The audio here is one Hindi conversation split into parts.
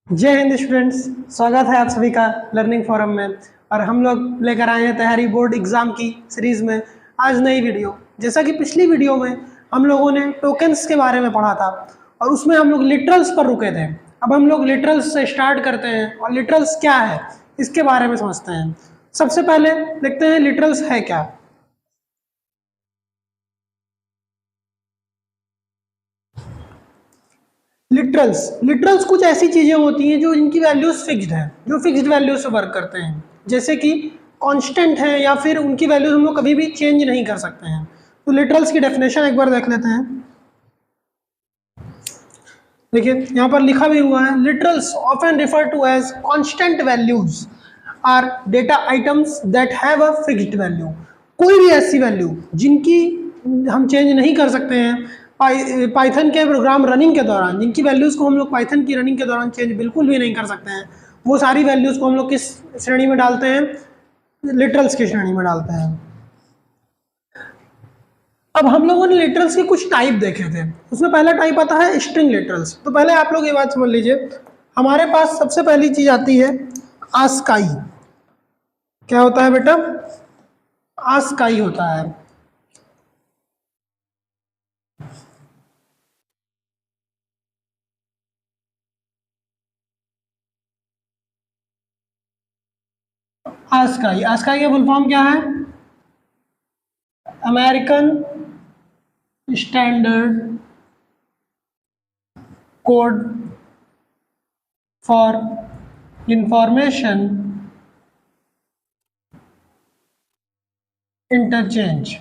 जय हिंद स्टूडेंट्स, स्वागत है आप सभी का लर्निंग फोरम में। और हम लोग लेकर आए हैं तैयारी बोर्ड एग्ज़ाम की सीरीज़ में आज नई वीडियो। जैसा कि पिछली वीडियो में हम लोगों ने टोकन्स के बारे में पढ़ा था और उसमें हम लोग लिटरल्स पर रुके थे। अब हम लोग लिटरल्स से स्टार्ट करते हैं और लिटरल्स क्या है इसके बारे में समझते हैं। सबसे पहले देखते हैं लिटरल्स है क्या। लिटरल्स कुछ ऐसी चीज़ें होती हैं जो इनकी वैल्यूज फिक्स्ड है, जो फिक्स्ड वैल्यू से वर्क करते हैं, जैसे कि कांस्टेंट है या फिर उनकी वैल्यूज हम लोग कभी भी चेंज नहीं कर सकते हैं। तो लिटरल्स की डेफिनेशन एक बार देख लेते हैं। देखिए यहाँ पर लिखा भी हुआ है, literals often refer to as constant values are data items that have a fixed value. कोई भी ऐसी वैल्यू जिनकी हम चेंज नहीं कर सकते हैं पाइथन के प्रोग्राम रनिंग के दौरान, जिनकी वैल्यूज़ को हम लोग पाइथन की रनिंग के दौरान चेंज बिल्कुल भी नहीं कर सकते हैं, वो सारी वैल्यूज़ को हम लोग किस श्रेणी में डालते हैं? लिटरल्स की श्रेणी में डालते हैं। अब हम लोगों ने लिटरल्स के कुछ टाइप देखे थे। उसमें पहला टाइप आता है स्ट्रिंग लिटरल्स। तो पहले आप लोग ये बात समझ लीजिए, हमारे पास सबसे पहली चीज आती है आस्काई। क्या होता है बेटा? आस्काई होता है। आस्काई का फुल फॉर्म क्या है? American standard code for information interchange.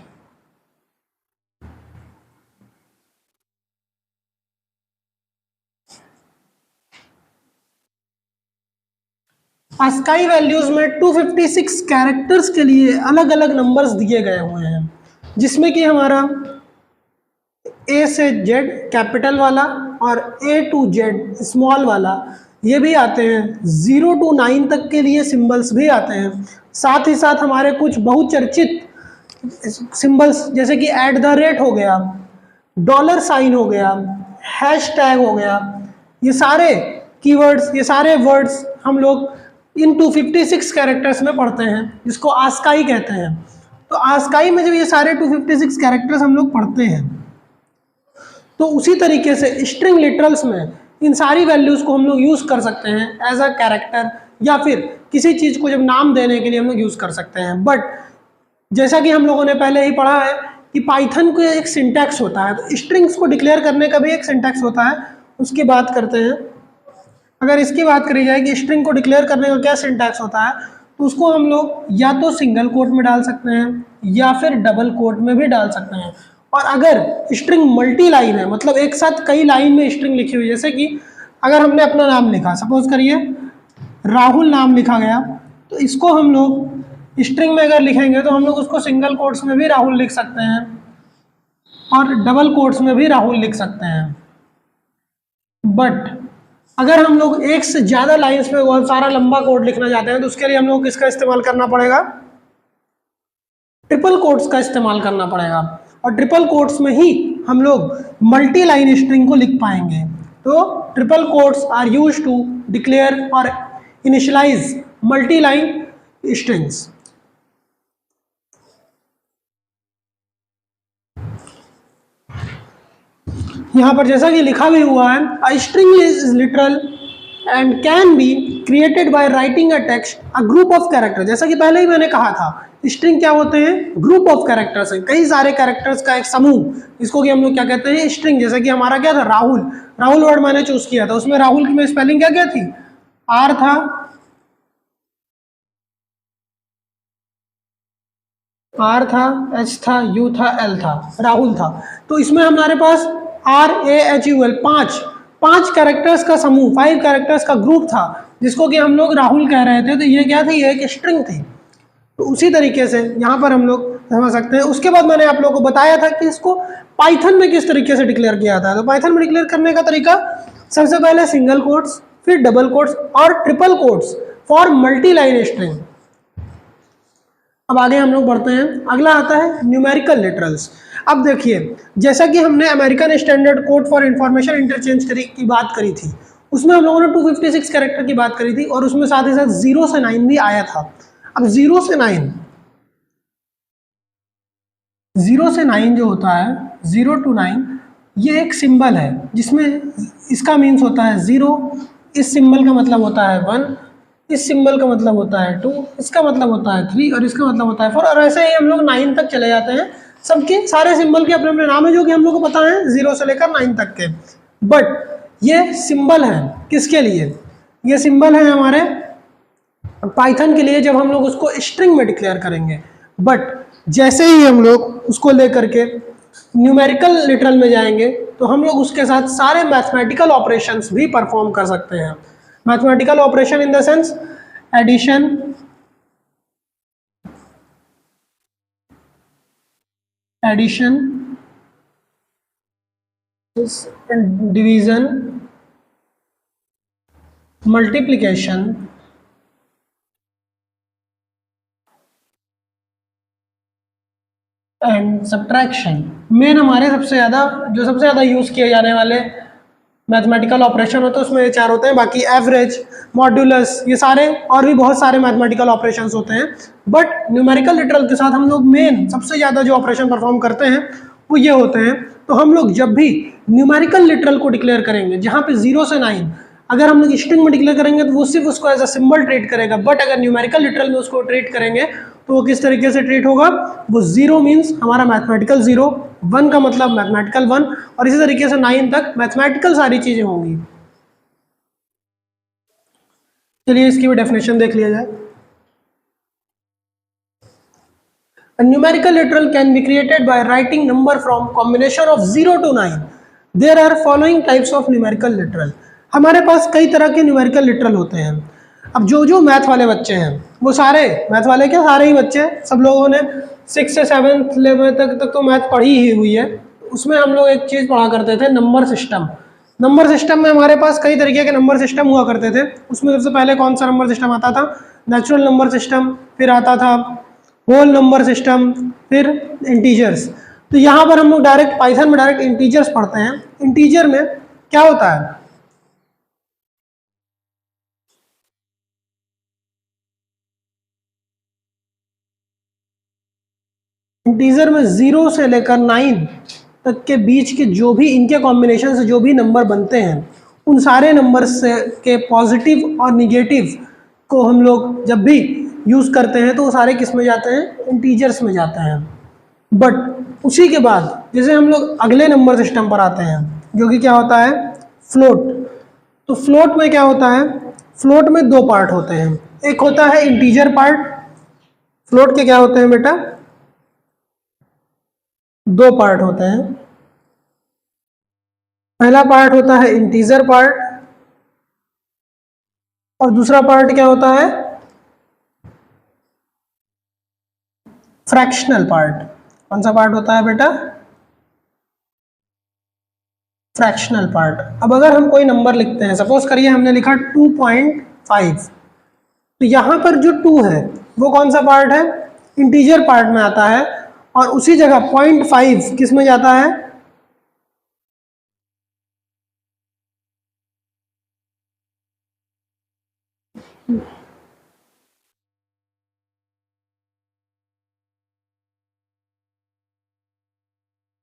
ASCII values में 256 कैरेक्टर्स के लिए अलग अलग नंबर्स दिए गए हुए हैं, जिसमें कि हमारा ए से जेड कैपिटल वाला और ए टू जेड स्मॉल वाला ये भी आते हैं। 0 to 9 तक के लिए सिंबल्स भी आते हैं। साथ ही साथ हमारे कुछ बहुचर्चित सिंबल्स जैसे कि @ हो गया, $साइन हो गया, हैशटैग हो गया, ये सारे कीवर्ड्स, ये सारे वर्ड्स हम लोग इन 256 कैरेक्टर्स में पढ़ते हैं, जिसको आस्काई कहते हैं। तो आस्काई में जब ये सारे 256 कैरेक्टर्स हम लोग पढ़ते हैं, तो उसी तरीके से स्ट्रिंग लिटरल्स में इन सारी वैल्यूज़ को हम लोग यूज़ कर सकते हैं एज अ कैरेक्टर, या फिर किसी चीज़ को जब नाम देने के लिए हम लोग यूज़ कर सकते हैं। बट जैसा कि हम लोगों ने पहले ही पढ़ा है कि पाइथन को एक सिंटैक्स होता है, तो स्ट्रिंग्स को डिक्लेयर करने का भी एक सिंटैक्स होता है, उसकी बात करते हैं। अगर इसकी बात करी जाए कि स्ट्रिंग को डिक्लेयर करने का क्या सिंटैक्स होता है, तो उसको हम लोग या तो सिंगल कोट में डाल सकते हैं या फिर डबल कोट में भी डाल सकते हैं। और अगर स्ट्रिंग मल्टी लाइन है, मतलब एक साथ कई लाइन में स्ट्रिंग लिखी हुई, जैसे कि अगर हमने अपना नाम लिखा, सपोज करिए राहुल नाम लिखा गया, तो इसको हम लोग स्ट्रिंग में अगर लिखेंगे तो हम लोग उसको सिंगल कोट्स में भी राहुल लिख सकते हैं और डबल कोट्स में भी राहुल लिख सकते हैं। बट अगर हम लोग एक से ज़्यादा लाइन्स में बहुत सारा लंबा कोड लिखना चाहते हैं, तो उसके लिए हम लोग किसका इस्तेमाल करना पड़ेगा? ट्रिपल कोट्स का इस्तेमाल करना पड़ेगा। और ट्रिपल कोट्स में ही हम लोग मल्टी लाइन स्ट्रिंग को लिख पाएंगे। तो triple quotes are used to declare और इनिशियलाइज मल्टी लाइन स्ट्रिंग्स। यहाँ पर जैसा कि लिखा भी हुआ है, a string is literal and can be created by writing a text a group of character. जैसा कि पहले ही मैंने कहा था, स्ट्रिंग क्या होते हैं? ग्रुप ऑफ कैरेक्टर्स हैं, कई सारे कैरेक्टर्स का एक समूह, इसको कि हम लोग क्या कहते हैं? स्ट्रिंग। जैसा कि हमारा क्या था? राहुल वर्ड मैंने चूज किया था, उसमें राहुल की में स्पेलिंग क्या क्या थी? आर था, एच था, यू था, एल था, राहुल था। तो इसमें हमारे पास RAHUL पांच कैरेक्टर्स का समूह, 5 कैरेक्टर्स का ग्रुप था, जिसको कि हम लोग राहुल कह रहे थे। तो ये क्या थी? ये एक स्ट्रिंग थी। तो उसी तरीके से यहाँ पर हम लोग समझ सकते हैं। उसके बाद मैंने आप लोगों को बताया था कि इसको पाइथन में किस तरीके से डिक्लेयर किया था। तो पाइथन में डिक्लेयर करने का तरीका, सबसे पहले सिंगल कोट्स, फिर डबल कोट्स और triple quotes for multi line string. अब आगे हम लोग बढ़ते हैं। अगला आता है न्यूमेरिकल लिटरल्स। अब देखिए, जैसा कि हमने American standard code for information interchange की बात करी थी, उसमें हम लोगों ने 256 कैरेक्टर की बात करी थी और उसमें साथ ही साथ 0 से 9 भी आया था। अब 0 से 9 जो होता है 0 to 9, ये एक सिंबल है जिसमें इसका मीन्स होता है 0, इस सिंबल का मतलब होता है 1, इस सिंबल का मतलब होता है 2, इसका मतलब होता है 3 और इसका मतलब होता है 4, और ऐसे ही हम लोग 9 तक चले जाते हैं। सबके सारे सिंबल के अपने अपने नाम है जो कि हम लोग को पता है 0 से लेकर 9 तक के। बट ये सिंबल है किसके लिए? ये सिंबल है हमारे पाइथन के लिए जब हम लोग उसको स्ट्रिंग में डिक्लेयर करेंगे। बट जैसे ही हम लोग उसको लेकर के न्यूमेरिकल लिटरल में जाएंगे तो हम लोग उसके साथ सारे मैथमेटिकल ऑपरेशंस भी परफॉर्म कर सकते हैं। Mathematical operation in the sense addition, division, multiplication and subtraction. Main हमारे सबसे ज़्यादा यूज़ किए जाने वाले मैथमेटिकल ऑपरेशन होते हैं उसमें ये चार होते हैं। बाकी एवरेज, मॉड्यूलस, ये सारे और भी बहुत सारे मैथमेटिकल ऑपरेशंस होते हैं। बट न्यूमेरिकल लिटरल के साथ हम लोग मेन सबसे ज़्यादा जो ऑपरेशन परफॉर्म करते हैं वो ये होते हैं। तो हम लोग जब भी न्यूमेरिकल लिटरल को डिक्लेयर करेंगे जहाँ पे 0 से 9 अगर हम लोग स्ट्रिंग में डिक्लेयर करेंगे तो वो सिर्फ उसको एज अ सिंबल ट्रीट करेगा। बट अगर न्यूमेरिकल लिटरल में उसको ट्रीट करेंगे तो वो किस तरीके से ट्रीट होगा? वो 0 मीन्स हमारा मैथमेटिकल 0, 1 का मतलब मैथमेटिकल 1, और इसी तरीके से 9 तक मैथमेटिकल सारी चीजें होंगी। चलिए इसकी भी डेफिनेशन देख लिया जाए। A numerical literal can be created by writing number from combination of 0 to 9. There are following types of numerical literal. हमारे पास कई तरह के न्यूमेरिकल लिटरल होते हैं। अब जो मैथ वाले बच्चे हैं वो सारे मैथ वाले क्या सारे ही बच्चे, सब लोगों ने 6 से 7th लेवल तक तो मैथ पढ़ी ही हुई है। उसमें हम लोग एक चीज़ पढ़ा करते थे, नंबर सिस्टम। नंबर सिस्टम में हमारे पास कई तरीके के नंबर सिस्टम हुआ करते थे। उसमें सबसे पहले कौन सा नंबर सिस्टम आता था? नेचुरल नंबर सिस्टम, फिर आता था होल नंबर सिस्टम, फिर इंटीजर्स। तो यहाँ पर हम लोग डायरेक्ट पाइथन में डायरेक्ट इंटीजर्स पढ़ते हैं। इंटीजर में क्या होता है? इंटीजर में 0 से लेकर 9 तक के बीच के जो भी इनके कॉम्बिनेशन से जो भी नंबर बनते हैं उन सारे नंबर से के पॉजिटिव और निगेटिव को हम लोग जब भी यूज़ करते हैं तो वो सारे किस में जाते हैं? इंटीजर्स में जाते हैं। बट उसी के बाद जैसे हम लोग अगले नंबर सिस्टम पर आते हैं जो कि क्या होता है? फ्लोट। तो फ्लोट में क्या होता है? फ्लोट में दो पार्ट होते हैं। एक होता है इंटीजर पार्ट। फ्लोट के क्या होते हैं बेटा? दो पार्ट होते हैं। पहला पार्ट होता है इंटीजर पार्ट और दूसरा पार्ट क्या होता है? Fractional part. कौन सा पार्ट होता है बेटा? Fractional part. अब अगर हम कोई नंबर लिखते हैं, सपोज करिए हमने लिखा 2.5, तो यहाँ पर जो 2 है वो कौन सा पार्ट है? इंटीजर पार्ट में आता है। और उसी जगह 0.5 किस में जाता है?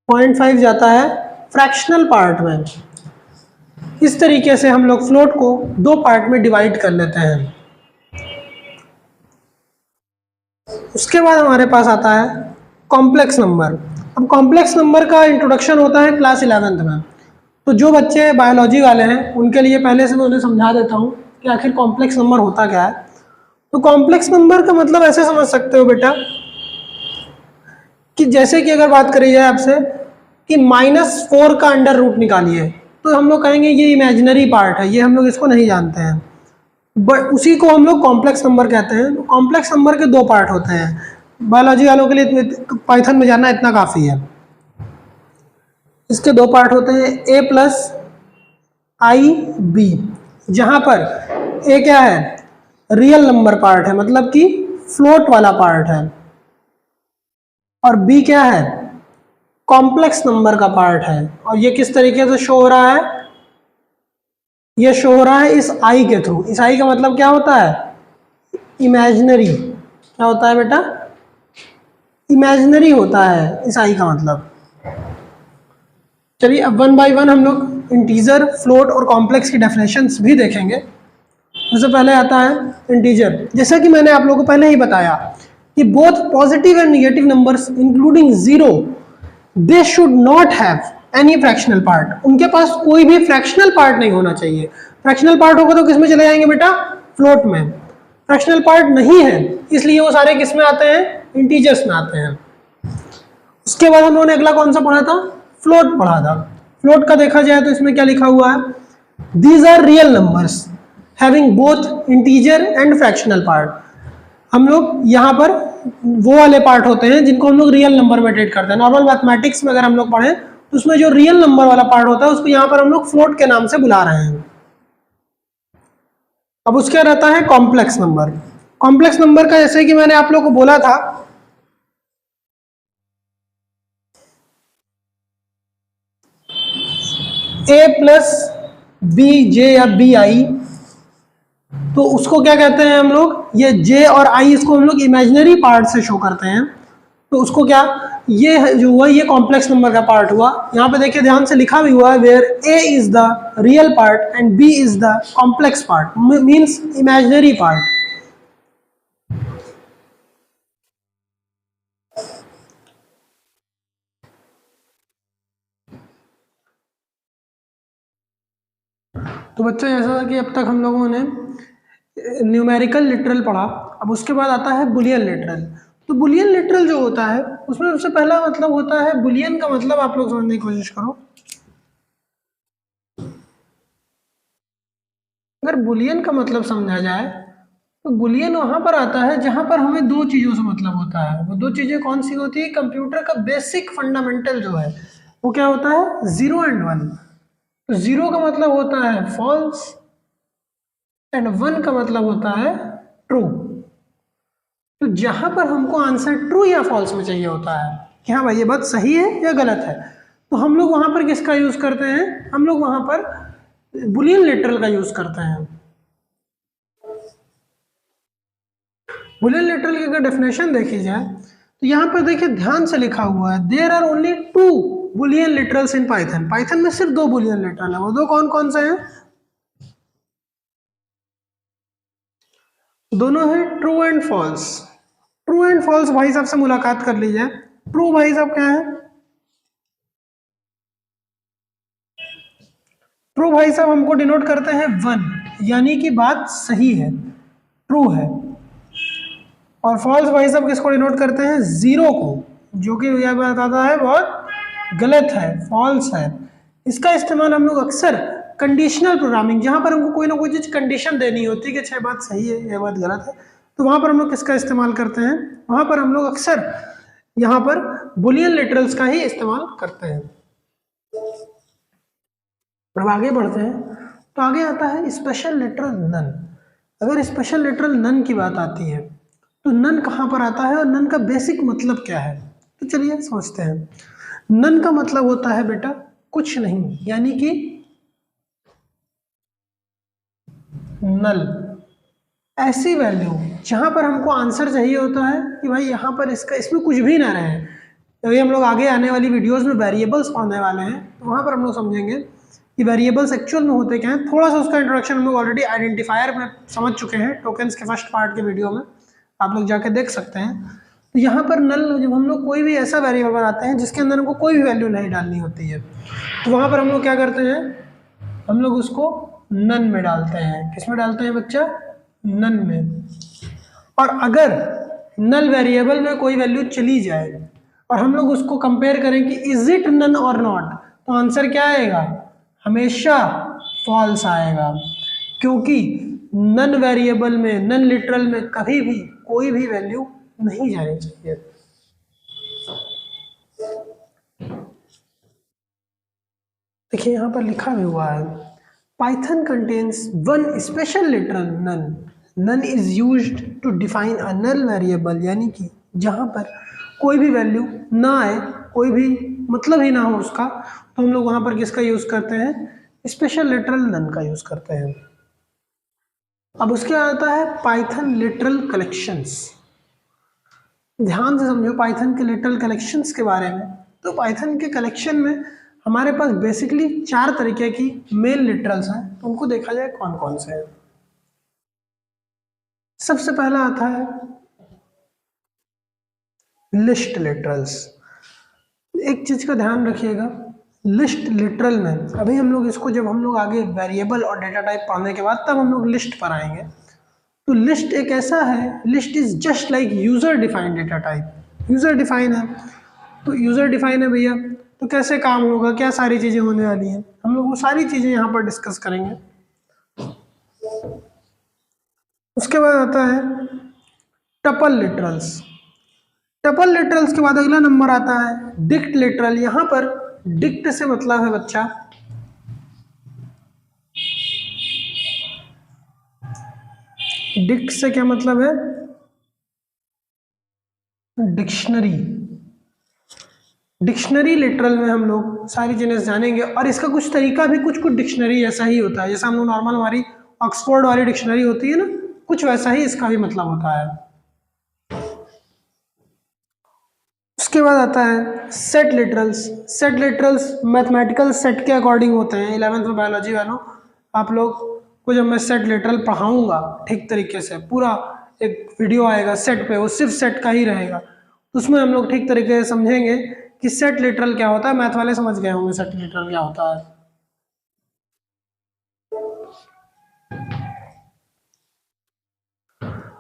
0.5 जाता है फ्रैक्शनल पार्ट में। इस तरीके से हम लोग फ्लोट को दो पार्ट में डिवाइड कर लेते हैं। उसके बाद हमारे पास आता है कॉम्प्लेक्स नंबर। अब कॉम्प्लेक्स नंबर का इंट्रोडक्शन होता है क्लास 11th में। तो जो बच्चे बायोलॉजी वाले हैं उनके लिए पहले से मैं उन्हें समझा देता हूँ कि आखिर कॉम्प्लेक्स नंबर होता क्या है। तो कॉम्प्लेक्स नंबर का मतलब ऐसे समझ सकते हो बेटा कि जैसे कि अगर बात करी जाए आपसे कि -4 का अंडर रूट निकालिए, तो हम लोग कहेंगे ये इमेजिनरी पार्ट है, ये हम लोग इसको नहीं जानते हैं। बट उसी को हम लोग कॉम्प्लेक्स नंबर कहते हैं। तो कॉम्प्लेक्स नंबर के दो पार्ट होते हैं। बायोलॉजी वालों के लिए पाइथन में जानना इतना काफ़ी है। इसके दो पार्ट होते हैं, a प्लस आई बी, जहाँ पर a क्या है? रियल नंबर पार्ट है, मतलब कि फ्लोट वाला पार्ट है, और b क्या है? कॉम्प्लेक्स नंबर का पार्ट है। और ये किस तरीके से शो हो रहा है? ये शो हो रहा है इस आई के थ्रू। इस आई का मतलब क्या होता है? इमेजिनरी। क्या होता है बेटा? इमेजिनरी होता है इस आई का मतलब। चलिए अब वन बाय वन हम लोग इंटीजर, फ्लोट और कॉम्प्लेक्स की डेफिनेशंस भी देखेंगे। सबसे पहले आता है इंटीजर। जैसा कि मैंने आप लोगों को पहले ही बताया कि both positive and negative numbers including zero, they should not have any fractional part. उनके पास कोई भी फ्रैक्शनल पार्ट नहीं होना चाहिए। फ्रैक्शनल पार्ट होगा तो किस में चले जाएंगे बेटा? फ्लोट में। फ्रैक्शनल पार्ट नहीं है, इसलिए वो सारे किस में आते हैं? इंटीजर्स में आते हैं। उसके बाद हम लोगों ने अगला कौन सा पढ़ा था? फ्लोट पढ़ा था। फ्लोट का देखा जाए तो इसमें क्या लिखा हुआ है? These are real numbers having both integer and fractional part. हम लोग यहाँ पर वो वाले पार्ट होते हैं जिनको हम लोग रियल नंबर में ट्रीट करते हैं। नॉर्मल मैथमेटिक्स में अगर हम लोग पढ़ें तो उसमें जो रियल नंबर वाला पार्ट होता है उसको यहाँ पर हम लोग फ्लोट के नाम से बुला रहे हैं। अब उसके रहता है कॉम्प्लेक्स नंबर। कॉम्प्लेक्स नंबर का जैसे कि मैंने आप लोग को बोला था ए प्लस बी जे या बी आई, तो उसको क्या कहते हैं हम लोग? ये जे और आई इसको हम लोग इमेजिनरी पार्ट से शो करते हैं। तो उसको क्या, ये जो हुआ ये कॉम्प्लेक्स नंबर का पार्ट हुआ। यहाँ पे देखिए ध्यान से लिखा भी हुआ है where A is the real part and B is the complex part, means imaginary part. तो बच्चों जैसा कि अब तक हम लोगों ने न्यूमेरिकल लिटरल पढ़ा, अब उसके बाद आता है बुलियन लिटरल। तो बुलियन लिटरल जो होता है उसमें सबसे पहला मतलब होता है, बुलियन का मतलब आप लोग समझने की कोशिश करो। अगर बुलियन का मतलब समझा जाए तो बुलियन वहां पर आता है जहां पर हमें दो चीजों से मतलब होता है। वो दो चीजें कौन सी होती है? कंप्यूटर का बेसिक फंडामेंटल जो है वो क्या होता है? Zero and one. तो जीरो का मतलब होता है फॉल्स एंड वन का मतलब होता है ट्रू। तो जहां पर हमको आंसर ट्रू या फॉल्स में चाहिए होता है कि हाँ भाई ये बात सही है या गलत है, तो हम लोग वहां पर किसका यूज करते हैं? हम लोग वहां पर बुलियन लिटरल का यूज करते हैं। बुलियन लिटरल की अगर डेफिनेशन देखी जाए तो यहाँ पर देखिए ध्यान से लिखा हुआ है there are only two boolean literals in Python. Python में सिर्फ दो बुलियन लिटरल है। वो दो कौन कौन से हैं? दोनों है true and false. True and false भाई साहब से मुलाकात कर लीजिए। ट्रू भाई साहब क्या है? ट्रू भाई साहब हमको डिनोट करते हैं वन, यानी कि बात सही है, ट्रू है। और फॉल्स भाई साहब किसको डिनोट करते हैं? जीरो को, जो कि यह बताता है बहुत गलत है, फॉल्स है। इसका इस्तेमाल हम लोग अक्सर कंडीशनल प्रोग्रामिंग, जहां पर हमको कोई ना कोई चीज कंडीशन देनी होती है कि अच्छा बात सही है यह बात गलत है, तो वहां पर हम लोग किसका इस्तेमाल करते हैं? वहां पर हम लोग अक्सर यहाँ पर बुलियन लिटरल्स का ही इस्तेमाल करते हैं। अब आगे बढ़ते हैं तो आगे आता है स्पेशल लिटरल नन। अगर स्पेशल लिटरल नन की बात आती है तो नन कहाँ पर आता है और नन का बेसिक मतलब क्या है? तो चलिए समझते हैं। नन का मतलब होता है बेटा कुछ नहीं, यानी कि नल, ऐसी वैल्यू जहां पर हमको आंसर चाहिए होता है कि भाई यहाँ पर इसका इसमें कुछ भी ना रहे। अभी हम लोग आगे आने वाली वीडियोस में वेरिएबल्स पढ़ने वाले हैं, तो वहां पर हम लोग समझेंगे कि वेरिएबल्स एक्चुअल में होते क्या हैं। थोड़ा सा उसका इंट्रोडक्शन हम लोग ऑलरेडी आइडेंटिफायर में समझ चुके हैं, टोकन्स के फर्स्ट पार्ट के वीडियो में आप लोग जाके देख सकते हैं। तो यहाँ पर नल, जब हम लोग कोई भी ऐसा वेरिएबल बनाते हैं जिसके अंदर हमको कोई भी वैल्यू नहीं डालनी होती है, तो वहाँ पर हम लोग क्या करते हैं? हम लोग उसको नन में डालते हैं। किस में डालते हैं बच्चा? नन में। और अगर नल वेरिएबल में कोई वैल्यू चली जाए और हम लोग उसको कंपेयर करें कि इज इट नन और नॉट, तो आंसर क्या आएगा? हमेशा फॉल्स आएगा, क्योंकि नन वेरिएबल में, नन लिटरल में कभी भी कोई भी वैल्यू नहीं जानी चाहिए। देखिए यहाँ पर लिखा भी हुआ है Python contains one special literal none. None is used to define a null variable, यानी कि जहाँ पर कोई भी वैल्यू ना आए, कोई भी मतलब ही ना हो उसका, तो हम लोग वहाँ पर किसका यूज़ करते हैं? स्पेशल लिटरल नन का यूज करते हैं। अब उसके आता है पाइथन लिटरल कलेक्शंस। ध्यान से समझो पाइथन के लिटरल कलेक्शंस के बारे में। तो पाइथन के कलेक्शन में हमारे पास बेसिकली 4 तरीके की मेन लिटरल्स हैं, तो उनको देखा जाए कौन कौन से हैं। सबसे पहला आता है लिस्ट लिटरल्स। एक चीज का ध्यान रखिएगा, लिस्ट लिटरल में अभी हम लोग इसको जब हम लोग आगे वेरिएबल और डेटा टाइप पढ़ने के बाद तब हम लोग लिस्ट पर आएंगे। तो लिस्ट एक ऐसा है, list is just like user defined data type. User define है, तो यूजर डिफाइन है भैया, तो कैसे काम होगा, क्या सारी चीजें होने वाली हैं, हम लोग वो सारी चीजें यहाँ पर डिस्कस करेंगे। उसके बाद आता है टपल लिटरल्स। टपल लिटरल्स के बाद अगला नंबर आता है डिक्ट लिटरल। यहां पर डिक्ट से मतलब है बच्चा डिक्ट से क्या मतलब है, डिक्शनरी। डिक्शनरी लिटरल में हम लोग सारी चीजें जानेंगे और इसका कुछ तरीका भी कुछ डिक्शनरी ऐसा ही होता है, जैसा हम लोग नॉर्मल हमारी ऑक्सफोर्ड वाली डिक्शनरी होती है ना, कुछ वैसा ही इसका भी मतलब होता है। उसके बाद आता है set literals. Set literals mathematical set के अकॉर्डिंग होते हैं। 11th में बायोलॉजी वालों, आप लोग को जब मैं सेट लिटरल पढ़ाऊंगा ठीक तरीके से, पूरा एक वीडियो आएगा सेट पे, वो सिर्फ सेट का ही रहेगा, तो उसमें हम लोग ठीक तरीके से समझेंगे कि सेट लिटरल क्या होता है। मैथ वाले समझ गए होंगे सेट लिटरल क्या होता है।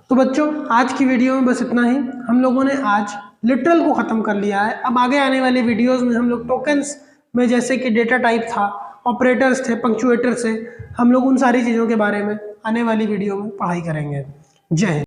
तो बच्चों आज की वीडियो में बस इतना ही। हम लोगों ने आज लिटरल को खत्म कर लिया है। अब आगे आने वाली वीडियोस में हम लोग टोकन्स में, जैसे कि डेटा टाइप था, ऑपरेटर्स थे, पंक्चुएटर से, हम लोग उन सारी चीज़ों के बारे में आने वाली वीडियो में पढ़ाई करेंगे। जय हिंद।